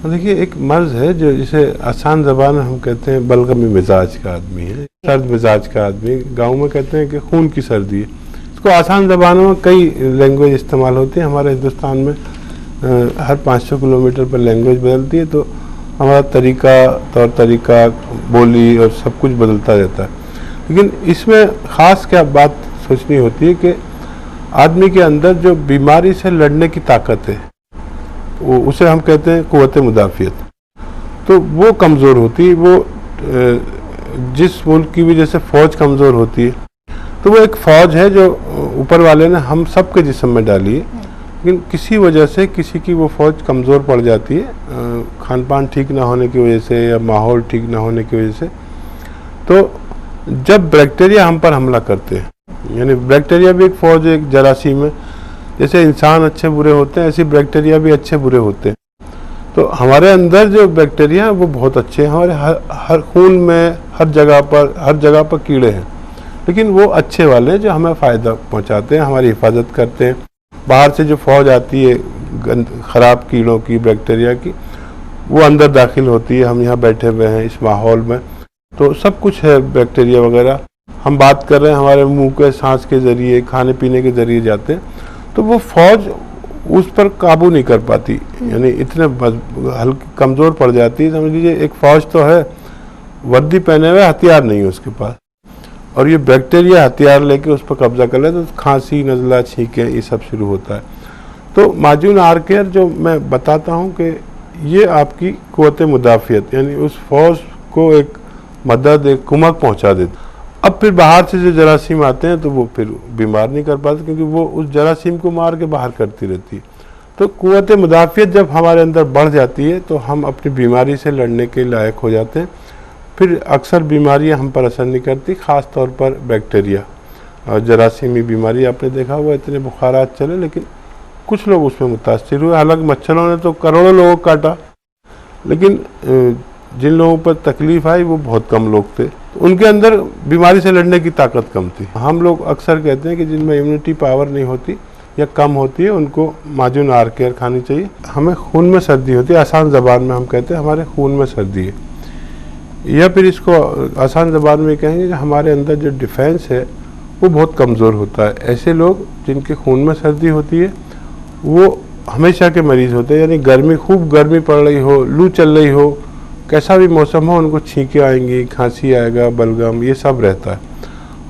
देखिए, एक मर्ज़ है जो जिसे आसान ज़बान में हम कहते हैं बलगमी मिजाज का आदमी है, सर्द मिजाज का आदमी। गांव में कहते हैं कि खून की सर्दी है। इसको आसान ज़बानों में कई लैंग्वेज इस्तेमाल होती है। हमारे हिंदुस्तान में हर 500 किलोमीटर पर लैंग्वेज बदलती है, तो हमारा तरीका, तौर तरीका, बोली और सब कुछ बदलता रहता है। लेकिन इसमें ख़ास क्या बात सोचनी होती है कि आदमी के अंदर जो बीमारी से लड़ने की ताकत है, वो उसे हम कहते हैं क़ुव्वत मुदाफ़ियत। तो वो कमज़ोर होती है। वो जिस मुल्क की भी जैसे फ़ौज कमज़ोर होती है, तो वो एक फ़ौज है जो ऊपर वाले ने हम सब के जिस्म में डाली है। लेकिन किसी वजह से किसी की वो फ़ौज कमज़ोर पड़ जाती है, खान पान ठीक ना होने की वजह से या माहौल ठीक ना होने की वजह से। तो जब बैक्टीरिया हम पर हमला करते हैं, यानी बैक्टीरिया भी एक फ़ौज है, एक जरासीम है। जैसे इंसान अच्छे बुरे होते हैं, ऐसे बैक्टीरिया भी अच्छे बुरे होते हैं। तो हमारे अंदर जो बैक्टीरिया है वो बहुत अच्छे हैं। हमारे हर खून में हर जगह पर कीड़े हैं, लेकिन वो अच्छे वाले हैं जो हमें फ़ायदा पहुंचाते हैं, हमारी हिफाजत करते हैं। बाहर से जो फ़ौज आती है ख़राब कीड़ों की, बैक्टीरिया की, वो अंदर दाखिल होती है। हम यहाँ बैठे हुए हैं इस माहौल में, तो सब कुछ है बैक्टीरिया वगैरह। हम बात कर रहे हैं, हमारे मुंह के सांस के ज़रिए, खाने पीने के ज़रिए जाते हैं, तो वो फ़ौज उस पर काबू नहीं कर पाती, यानी इतने हल्की कमज़ोर पड़ जाती है। समझ लीजिए एक फ़ौज तो है, वर्दी पहने हुए, हथियार नहीं है उसके पास, और ये बैक्टीरिया हथियार लेके उस पर कब्जा कर ले तो खांसी, नज़ला, छींकें, ये सब शुरू होता है। तो माजून आर केयर जो मैं बताता हूँ कि ये आपकी क़ुव्वत मुदाफ़ियत, यानी उस फ़ौज को एक मदद, एक कुमक पहुँचा देती। अब फिर बाहर से जो जरासीम आते हैं तो वो फिर बीमार नहीं कर पाते, क्योंकि वो उस जरासीम को मार के बाहर करती रहती है। तो क़ुव्वत मुदाफ़ियत जब हमारे अंदर बढ़ जाती है तो हम अपनी बीमारी से लड़ने के लायक हो जाते हैं। फिर अक्सर बीमारियां हम पर असर नहीं करती, ख़ास तौर पर बैक्टीरिया और जरासीमी बीमारी। आपने देखा हुआ इतने बुखारात चले, लेकिन कुछ लोग उसमें मुतासिर हुए। हालांकि मच्छरों ने तो करोड़ों लोगों को काटा, लेकिन जिन लोगों पर तकलीफ़ आई वो बहुत कम लोग थे। तो उनके अंदर बीमारी से लड़ने की ताकत कम थी। हम लोग अक्सर कहते हैं कि जिनमें इम्यूनिटी पावर नहीं होती या कम होती है, उनको माजून आर केयर खानी चाहिए। हमें खून में सर्दी होती है, आसान ज़बान में हम कहते हैं हमारे खून में सर्दी है, या फिर इसको आसान ज़बान में कहेंगे कि हमारे अंदर जो डिफेंस है वो बहुत कमज़ोर होता है। ऐसे लोग जिनके खून में सर्दी होती है वो हमेशा के मरीज़ होते हैं, यानी गर्मी, खूब गर्मी पड़ रही हो, लू चल रही हो, कैसा भी मौसम हो, उनको छींकें आएंगी, खांसी आएगा, बलगम, ये सब रहता है।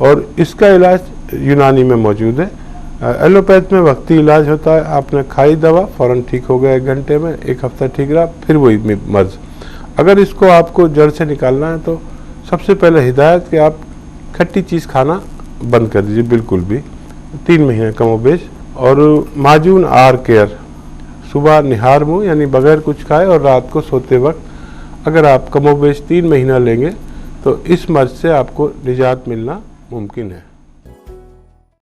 और इसका इलाज यूनानी में मौजूद है। एलोपैथ में वक्ती इलाज होता है, आपने खाई दवा, फ़ौरन ठीक हो गया, 1 घंटे में, 1 हफ्ता ठीक रहा, फिर वही मर्ज़। अगर इसको आपको जड़ से निकालना है तो सबसे पहले हिदायत कि आप खट्टी चीज़ खाना बंद कर दीजिए, बिल्कुल भी, 3 महीने कमोबेश। और माजून आर केयर सुबह निहार मुँह, यानी बगैर कुछ खाए, और रात को सोते वक्त अगर आप कमोबेश 3 महीना लेंगे तो इस मर्ज़ से आपको निजात मिलना मुमकिन है।